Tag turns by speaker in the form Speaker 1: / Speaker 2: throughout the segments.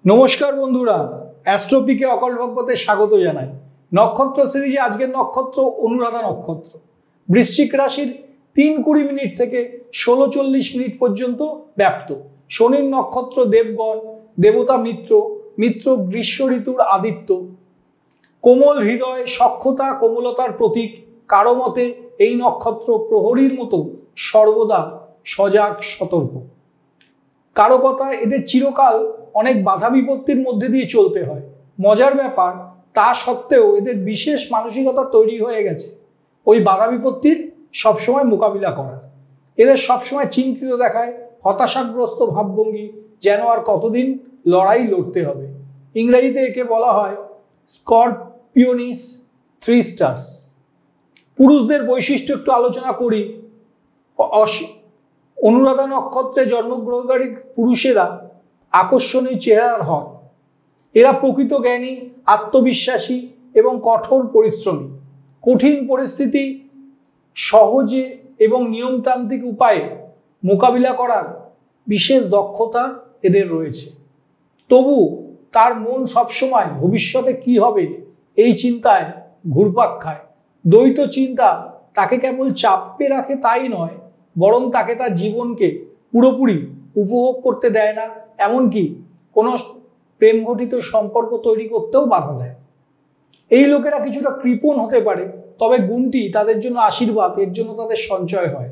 Speaker 1: নমস্কার বন্ধুরা, অ্যাস্ট্রোপিকে অকল ভগবতে স্বাগত জানাই। নক্ষত্র সিরিজে আজকের নক্ষত্র অনুরাধা নক্ষত্র। বৃশ্চিক রাশির 3:20 থেকে 16:40 পর্যন্ত ব্যাপ্ত। শনির নক্ষত্র দেবগণ, দেবতা মিত্র, মিত্র গ্রীষ্ম ঋতুর আদিত্য। কোমল হৃদয়, সখ্যতা, কোমলতার প্রতীক। কারো মতে এই নক্ষত্র প্রহরীর মতো সর্বদা সজাগ সতর্ক। কারো কথা এদের চিরকাল অনেক বাধা বিপত্তির মধ্যে দিয়ে চলতে হয়। মজার ব্যাপার, তা সত্ত্বেও এদের বিশেষ মানসিকতা তৈরি হয়ে গেছে ওই বাধা বিপত্তির সবসময় মোকাবিলা করার। এদের সবসময় চিন্তিত দেখায়, হতাশাগ্রস্ত ভাবভঙ্গি, যেন আর কতদিন লড়াই লড়তে হবে। ইংরেজিতে একে বলা হয় স্করপিওনিস 3 স্টার্স। পুরুষদের বৈশিষ্ট্য একটু আলোচনা করি। অনুরাধা নক্ষত্রে জন্মগ্রহণকারী পুরুষেরা আকর্ষণীয় চেহারার হন। এরা প্রকৃত জ্ঞানী, আত্মবিশ্বাসী এবং কঠোর পরিশ্রমী। কঠিন পরিস্থিতি সহজে এবং নিয়মতান্ত্রিক উপায়ে মোকাবিলা করার বিশেষ দক্ষতা এদের রয়েছে। তবু তার মন সবসময় ভবিষ্যতে কি হবে এই চিন্তায় ঘুরপাক খায়। দ্বৈত চিন্তা তাকে কেবল চাপে রাখে তাই নয়, বরং তাকে তার জীবনকে পুরোপুরি উপভোগ করতে দেয় না, এমনকি কোনো প্রেম ঘটিত সম্পর্ক তৈরি করতেও বাধা দেয়। এই লোকেরা কিছুটা কৃপণ হতে পারে, তবে গুণটি তাদের জন্য আশীর্বাদ, এর জন্য তাদের সঞ্চয় হয়।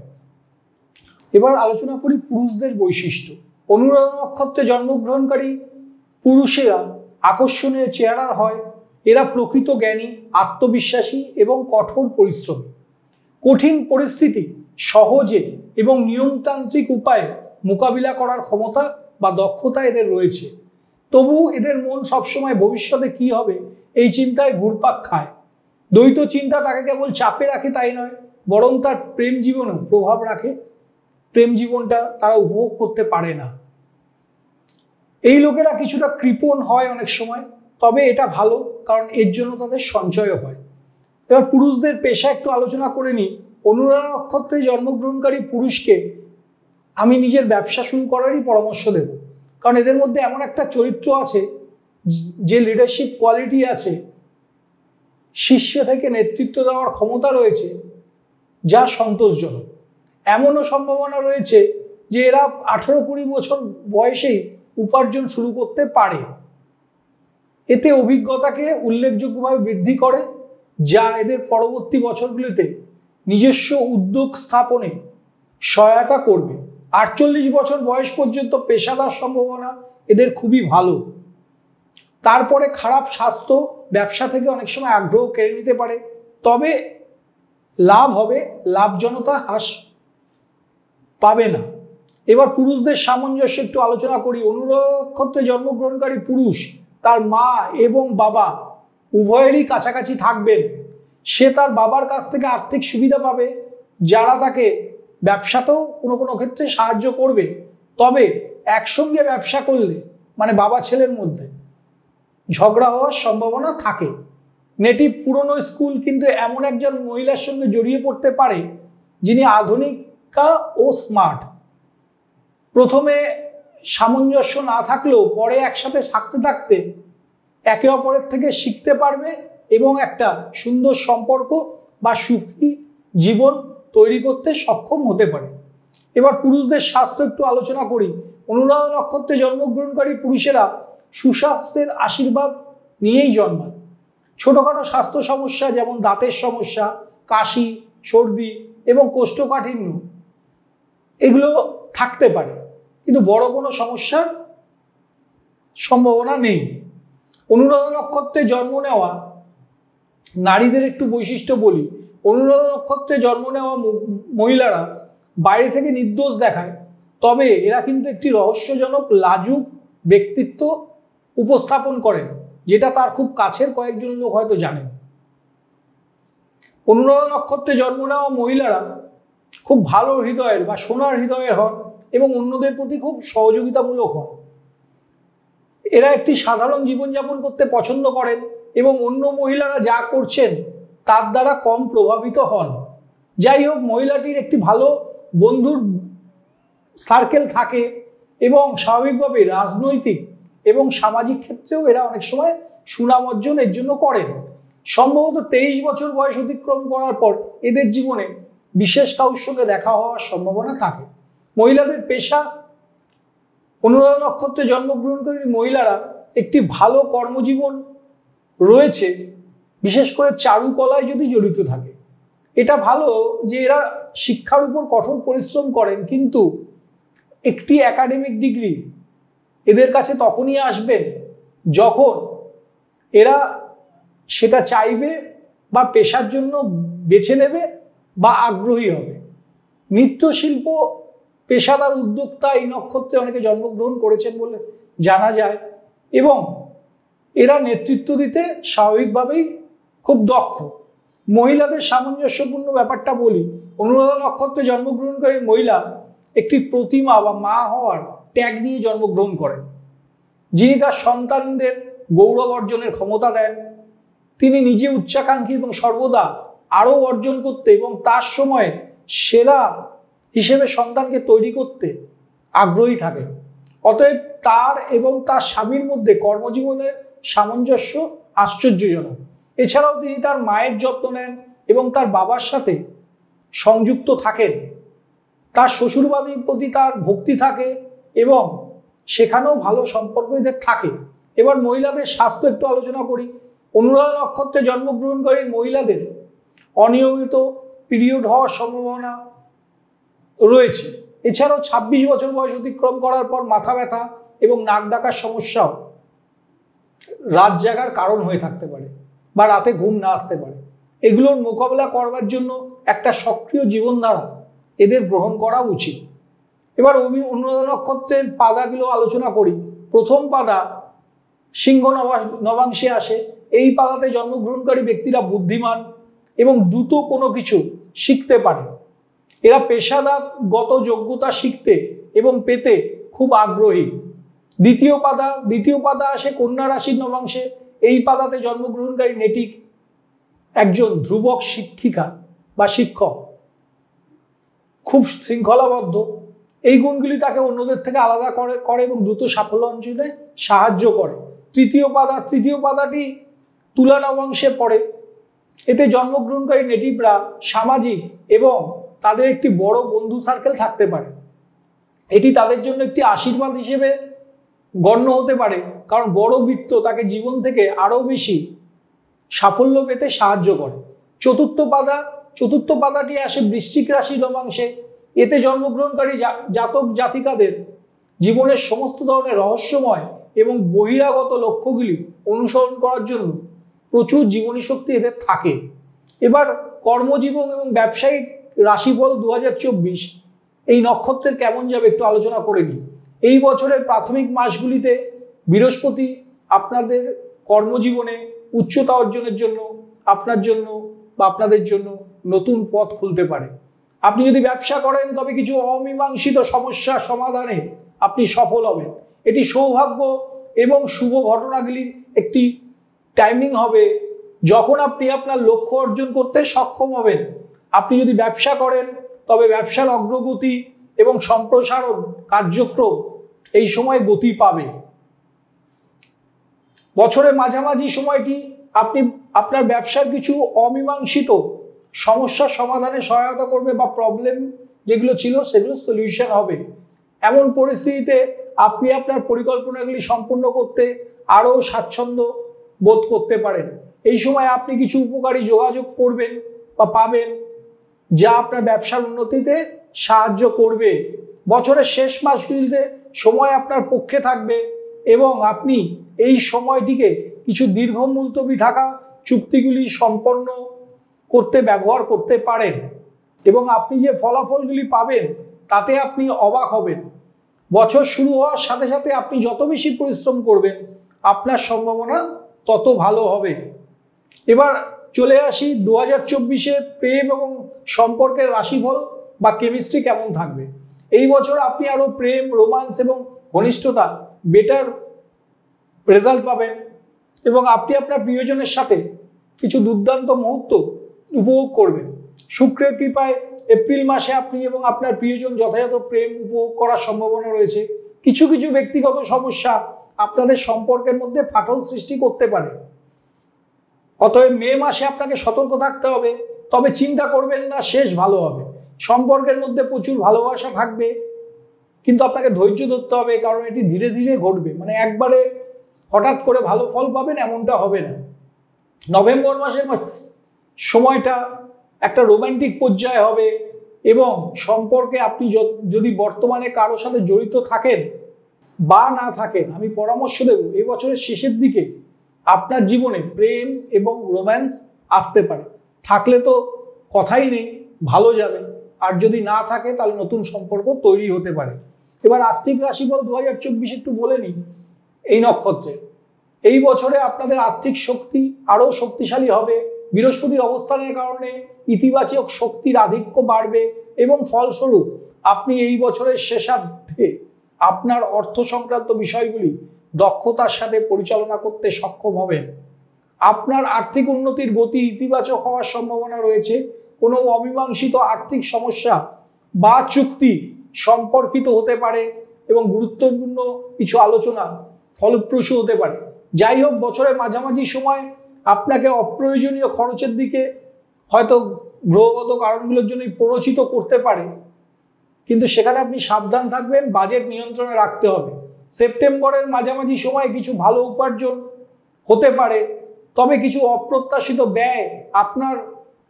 Speaker 1: এবার আলোচনা করি পুরুষদের বৈশিষ্ট্য। অনুরাধা নক্ষত্রে জন্মগ্রহণকারী পুরুষেরা আকর্ষণীয় চেহারার হয়। এরা প্রকৃত জ্ঞানী, আত্মবিশ্বাসী এবং কঠোর পরিশ্রমী। কঠিন পরিস্থিতি সহজে এবং নিয়মতান্ত্রিক উপায়ে মোকাবিলা করার ক্ষমতা বা দক্ষতা এদের রয়েছে। তবু এদের মন সবসময় ভবিষ্যতে কি হবে এই চিন্তায় ঘুরপাক খায়। দ্বৈত চিন্তা তাকে কেবল চাপে রাখে তাই নয়, বরং তার প্রেম জীবনেও প্রভাব রাখে। প্রেম জীবনটা তারা উপভোগ করতে পারে না। এই লোকেরা কিছুটা কৃপণ হয় অনেক সময়, তবে এটা ভালো, কারণ এর জন্য তাদের সঞ্চয়ও হয়। এবার পুরুষদের পেশা একটু আলোচনা করে নিই। অনুরাধা নক্ষত্রে জন্মগ্রহণকারী পুরুষকে আমি নিজের ব্যবসা শুরু করারই পরামর্শ দেব, কারণ এদের মধ্যে এমন একটা চরিত্র আছে, যে লিডারশিপ কোয়ালিটি আছে, শীর্ষ থেকে নেতৃত্ব দেওয়ার ক্ষমতা রয়েছে, যা সন্তোষজনক। এমনও সম্ভাবনা রয়েছে যে এরা 18-20 বছর বয়সেই উপার্জন শুরু করতে পারে। এতে অভিজ্ঞতাকে উল্লেখযোগ্যভাবে বৃদ্ধি করে, যা এদের পরবর্তী বছরগুলিতে নিজস্ব উদ্যোগ স্থাপনে সহায়তা করবে। 48 বছর বয়স পর্যন্ত পেশাদার সম্ভাবনা এদের খুবই ভালো। তারপরে খারাপ স্বাস্থ্য ব্যবসা থেকে অনেক সময় আগ্রহ কেড়ে নিতে পারে, তবে লাভ হবে, লাভজনতা হ্রাস পাবে না। এবার পুরুষদের সামঞ্জস্য একটু আলোচনা করি। অনুরাধা নক্ষত্রে জন্মগ্রহণকারী পুরুষ তার মা এবং বাবা উভয়েরই কাছাকাছি থাকবেন। সে তার বাবার কাছ থেকে আর্থিক সুবিধা পাবে, যারা তাকে ব্যবসাতেও কোনো কোনো ক্ষেত্রে সাহায্য করবে। তবে একসঙ্গে ব্যবসা করলে মানে বাবা ছেলের মধ্যে ঝগড়া হওয়ার সম্ভাবনা থাকে। নেটিভ পুরনো স্কুল কিন্তু এমন একজন মহিলার সঙ্গে জড়িয়ে পড়তে পারে, যিনি আধুনিকা ও স্মার্ট। প্রথমে সামঞ্জস্য না থাকলেও পরে একসাথে থাকতে থাকতে একে অপরের থেকে শিখতে পারবে এবং একটা সুন্দর সম্পর্ক বা সুখী জীবন তৈরি করতে সক্ষম হতে পারে। এবার পুরুষদের স্বাস্থ্য একটু আলোচনা করি। অনুরাধা নক্ষত্রে জন্মগ্রহণকারী পুরুষেরা সুস্বাস্থ্যের আশীর্বাদ নিয়েই জন্মান। ছোটোখাটো স্বাস্থ্য সমস্যা যেমন দাঁতের সমস্যা, কাশি, সর্দি এবং কোষ্ঠকাঠিন্য এগুলো থাকতে পারে, কিন্তু বড় কোনো সমস্যার সম্ভাবনা নেই। অনুরাধা নক্ষত্রে জন্ম নেওয়া নারীদের একটু বৈশিষ্ট্য বলি। অনুরাধা নক্ষত্রে জন্ম নেওয়া মহিলারা বাইরে থেকে নির্দোষ দেখায়, তবে এরা কিন্তু একটি রহস্যজনক লাজুক ব্যক্তিত্ব উপস্থাপন করেন, যেটা তার খুব কাছের কয়েকজন লোক হয়তো জানেন। অনুরাধা নক্ষত্রে জন্ম নেওয়া মহিলারা খুব ভালো হৃদয়ের বা সোনার হৃদয়ের হন এবং অন্যদের প্রতি খুব সহযোগিতামূলক হন। এরা একটি সাধারণ জীবনযাপন করতে পছন্দ করেন এবং অন্য মহিলারা যা করছেন তার দ্বারা কম প্রভাবিত হন। যাই হোক, মহিলাটির একটি ভালো বন্ধুর সার্কেল থাকে এবং স্বাভাবিকভাবে রাজনৈতিক এবং সামাজিক ক্ষেত্রেও এরা অনেক সময় সুনাম অর্জন এর জন্য করেন। সম্ভবত 23 বছর বয়স অতিক্রম করার পর এদের জীবনে বিশেষ কারোর সঙ্গে দেখা হওয়ার সম্ভাবনা থাকে। মহিলাদের পেশা, অনুরাধা নক্ষত্রে জন্মগ্রহণকারী মহিলারা একটি ভালো কর্মজীবন রয়েছে, বিশেষ করে চারুকলায় যদি জড়িত থাকে। এটা ভালো যে এরা শিক্ষার উপর কঠোর পরিশ্রম করেন, কিন্তু একটি একাডেমিক ডিগ্রি এদের কাছে তখনই আসবেন যখন এরা সেটা চাইবে বা পেশার জন্য বেছে নেবে বা আগ্রহী হবে। নৃত্যশিল্প পেশাদার উদ্যোক্তা এই নক্ষত্রে অনেকে জন্মগ্রহণ করেছেন বলে জানা যায়, এবং এরা নেতৃত্ব দিতে স্বাভাবিকভাবেই খুব দক্ষ। মহিলাদের সামঞ্জস্যপূর্ণ ব্যাপারটা বলি, অনুরাধা নক্ষত্রে জন্মগ্রহণকারী মহিলা একটি প্রতিমা বা মা হওয়ার ত্যাগ নিয়ে জন্মগ্রহণ করেন, যিনি তার সন্তানদের গৌরব অর্জনের ক্ষমতা দেন। তিনি নিজে উচ্চাকাঙ্ক্ষী এবং সর্বদা আরও অর্জন করতে এবং তার সময় সেরা হিসেবে সন্তানকে তৈরি করতে আগ্রহী থাকেন। অতএব তার এবং তার স্বামীর মধ্যে কর্মজীবনের সামঞ্জস্য আশ্চর্যজনক। এছাড়াও তিনি তার মায়ের যত্ন নেন এবং তার বাবার সাথে সংযুক্ত থাকেন। তার শ্বশুরবাড়ির প্রতি তার ভক্তি থাকে এবং সেখানেও ভালো সম্পর্ক এদের থাকে। এবার মহিলাদের স্বাস্থ্য একটু আলোচনা করি। অনুরাধা নক্ষত্রে জন্মগ্রহণকারী মহিলাদের অনিয়মিত পিরিয়ড হওয়ার সম্ভাবনা রয়েছে। এছাড়াও 26 বছর বয়স অতিক্রম করার পর মাথা ব্যথা এবং নাক ডাকার সমস্যাও রাত জাগার কারণ হয়ে থাকতে পারে বা রাতে ঘুম না আসতে পারে। এগুলোর মোকাবেলা করবার জন্য একটা সক্রিয় জীবনধারা এদের গ্রহণ করা উচিত। এবার অনুরাধা নক্ষত্রের পাদাগুলো আলোচনা করি। প্রথম পাদা সিংহ নবাংশে আসে। এই পাদাতে জন্মগ্রহণকারী ব্যক্তিরা বুদ্ধিমান এবং দ্রুত কোনো কিছু শিখতে পারে। এরা পেশাদারগত যোগ্যতা শিখতে এবং পেতে খুব আগ্রহী। দ্বিতীয় পাদা আসে কন্যা রাশির নবাংশে। এই পাদাতে জন্মগ্রহণকারী নেটিক একজন ধ্রুবক শিক্ষিকা বা শিক্ষক, খুব শৃঙ্খলাবদ্ধ। এই গুণগুলি তাকে অন্যদের থেকে আলাদা করে এবং দ্রুত সাফল্য অর্জনে সাহায্য করে। তৃতীয় পাদাটি তুলা নবাংশে পড়ে। এতে জন্মগ্রহণকারী নেটিভরা সামাজিক এবং তাদের একটি বড় বন্ধু সার্কেল থাকতে পারে। এটি তাদের জন্য একটি আশীর্বাদ হিসেবে গণ্য হতে পারে, কারণ বড় বৃত্ত তাকে জীবন থেকে আরও বেশি সাফল্য পেতে সাহায্য করে। চতুর্থ পাদাটি আসে বৃশ্চিক রাশি নবাংশে। এতে জন্মগ্রহণকারী জাতক জাতিকাদের জীবনের সমস্ত ধরনের রহস্যময় এবং বহিরাগত লক্ষ্যগুলি অনুসরণ করার জন্য প্রচুর জীবনী শক্তি এদের থাকে। এবার কর্মজীবন এবং ব্যবসায়িক রাশিফল 2024 এই নক্ষত্রের কেমন যাবে একটু আলোচনা করে নিই। এই বছরের প্রাথমিক মাসগুলিতে বৃহস্পতি আপনাদের কর্মজীবনে উচ্চতা অর্জনের জন্য আপনার জন্য বা আপনাদের জন্য নতুন পথ খুলতে পারে। আপনি যদি ব্যবসা করেন তবে কিছু অমীমাংসিত সমস্যা সমাধানে আপনি সফল হবেন। এটি সৌভাগ্য এবং শুভ ঘটনাগুলির একটি টাইমিং হবে যখন আপনি আপনার লক্ষ্য অর্জন করতে সক্ষম হবেন। আপনি যদি ব্যবসা করেন তবে ব্যবসার অগ্রগতি এবং সম্প্রসারণ কার্যক্রম এই সময় গতি পাবে। বছরের মাঝামাঝি সময়টি আপনি আপনার ব্যবসার কিছু অমীমাংসিত সমস্যার সমাধানে সহায়তা করবে বা প্রবলেম যেগুলো ছিল সেগুলো সলিউশন হবে। এমন পরিস্থিতিতে আপনি আপনার পরিকল্পনাগুলি সম্পূর্ণ করতে আরও স্বাচ্ছন্দ্য বোধ করতে পারেন। এই সময় আপনি কিছু উপকারী যোগাযোগ করবেন বা পাবেন যা আপনার ব্যবসার উন্নতিতে সাহায্য করবে। বছরের শেষ মাসগুলিতে সময় আপনার পক্ষে থাকবে এবং আপনি এই সময়টিকে কিছু দীর্ঘ মুলতবি থাকা চুক্তিগুলি সম্পন্ন করতে ব্যবহার করতে পারেন এবং আপনি যে ফলাফলগুলি পাবেন তাতে আপনি অবাক হবেন। বছর শুরু হওয়ার সাথে সাথে আপনি যত বেশি পরিশ্রম করবেন আপনার সম্ভাবনা তত ভালো হবে। এবার চলে আসি 2024-এ প্রেম এবং সম্পর্কের রাশিফল বা কেমিস্ট্রি কেমন থাকবে। এই বছর আপনি আরও প্রেম, রোমান্স এবং ঘনিষ্ঠতা বেটার রেজাল্ট পাবেন এবং আপনি আপনার প্রিয়জনের সাথে কিছু দুর্দান্ত মুহূর্ত উপভোগ করবেন। শুক্রের কৃপায় এপ্রিল মাসে আপনি এবং আপনার প্রিয়জন যথাযথ প্রেম উপভোগ করার সম্ভাবনা রয়েছে। কিছু ব্যক্তিগত সমস্যা আপনাদের সম্পর্কের মধ্যে ফাটল সৃষ্টি করতে পারে। অতএব মে মাসে আপনাকে সতর্ক থাকতে হবে। তবে চিন্তা করবেন না, শেষ ভালো হবে। সম্পর্কের মধ্যে প্রচুর ভালোবাসা থাকবে, কিন্তু আপনাকে ধৈর্য ধরতে হবে, কারণ এটি ধীরে ধীরে ঘটবে। মানে একবারে হঠাৎ করে ভালো ফল পাবেন এমনটা হবে না। নভেম্বর মাসের সময়টা একটা রোমান্টিক পর্যায়ে হবে, এবং সম্পর্কে আপনি যদি বর্তমানে কারো সাথে জড়িত থাকেন বা না থাকেন, আমি পরামর্শ দেব এই বছরের শেষের দিকে আপনার জীবনে প্রেম এবং রোম্যান্স আসতে পারে। থাকলে তো কথাই নেই, ভালো যাবে। আর যদি না থাকে তাহলে নতুন সম্পর্ক তৈরি হতে পারে। এবার আর্থিক রাশিফল 2024 একটু বলে নিই। এই নক্ষত্রে এই বছরে আপনাদের আর্থিক শক্তি আরও শক্তিশালী হবে। বৃহস্পতির অবস্থানের কারণে ইতিবাচক শক্তির আধিক্য বাড়বে, এবং ফলস্বরূপ আপনি এই বছরের শেষার্ধে আপনার অর্থ সংক্রান্ত বিষয়গুলি দক্ষতার সাথে পরিচালনা করতে সক্ষম হবেন। আপনার আর্থিক উন্নতির গতি ইতিবাচক হওয়ার সম্ভাবনা রয়েছে। কোনো অমীমাংসিত আর্থিক সমস্যা বা চুক্তি সম্পর্কিত হতে পারে, এবং গুরুত্বপূর্ণ কিছু আলোচনা ফলপ্রসূ হতে পারে। যাই হোক, বছরের মাঝামাঝি সময় আপনাকে অপ্রয়োজনীয় খরচের দিকে হয়তো গ্রহগত কারণগুলোর জন্যই প্ররোচিত করতে পারে, কিন্তু সেখানে আপনি সাবধান থাকবেন, বাজেট নিয়ন্ত্রণে রাখতে হবে। সেপ্টেম্বরের মাঝামাঝি সময় কিছু ভালো উপার্জন হতে পারে, তবে কিছু অপ্রত্যাশিত ব্যয় আপনার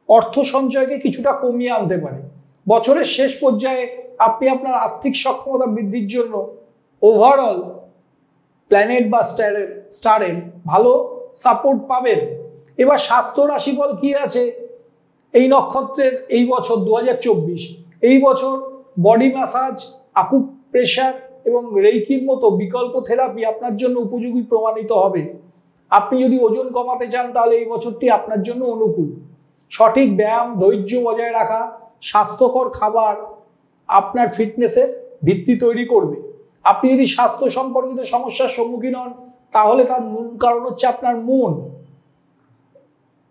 Speaker 1: অর্থ সঞ্চয়কে কিছুটা কমিয়ে আনতে পারে। বছরের শেষ পর্যায়ে আপনি আপনার আর্থিক সক্ষমতা বৃদ্ধির জন্য ওভারঅল প্ল্যানেট বা স্টারের ভালো সাপোর্ট পাবেন। এবার স্বাস্থ্য রাশিফল কি আছে এই নক্ষত্রের এই বছর 2024? এই বছর বডি ম্যাসাজ, আকুপ্রেশার এবং রেইকির মতো বিকল্প থেরাপি আপনার জন্য উপযোগী প্রমাণিত হবে। আপনি যদি ওজন কমাতে চান তাহলে এই বছরটি আপনার জন্য অনুকূল। সঠিক ব্যায়াম, ধৈর্য বজায় রাখা, স্বাস্থ্যকর খাবার আপনার ফিটনেসের ভিত্তি তৈরি করবে। আপনি যদি স্বাস্থ্য সম্পর্কিত সমস্যার সম্মুখীন হন তাহলে তার মূল কারণ হচ্ছে আপনার মন।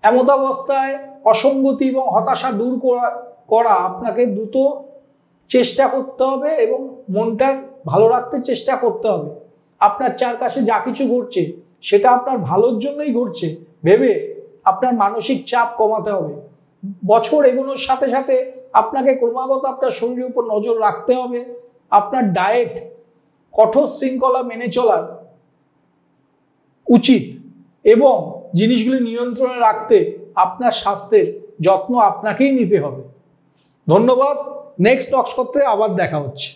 Speaker 1: এমতাবস্থায় অসঙ্গতি এবং হতাশা দূর করা আপনাকে দ্রুত চেষ্টা করতে হবে, এবং মনটা ভালো রাখতে চেষ্টা করতে হবে। আপনার চারপাশে যা কিছু ঘটছে সেটা আপনার ভালোর জন্যই ঘটছে ভেবে আপনার মানসিক চাপ কমাতে হবে। বছর এগোনোর সাথে সাথে আপনাকে ক্রমাগত আপনার শরীরের উপর নজর রাখতে হবে। আপনার ডায়েট কঠোর শৃঙ্খলা মেনে চলার উচিত, এবং জিনিসগুলি নিয়ন্ত্রণে রাখতে আপনার স্বাস্থ্যের যত্ন আপনাকেই নিতে হবে। ধন্যবাদ। নেক্সট নক্ষত্রে আবার দেখা হচ্ছে।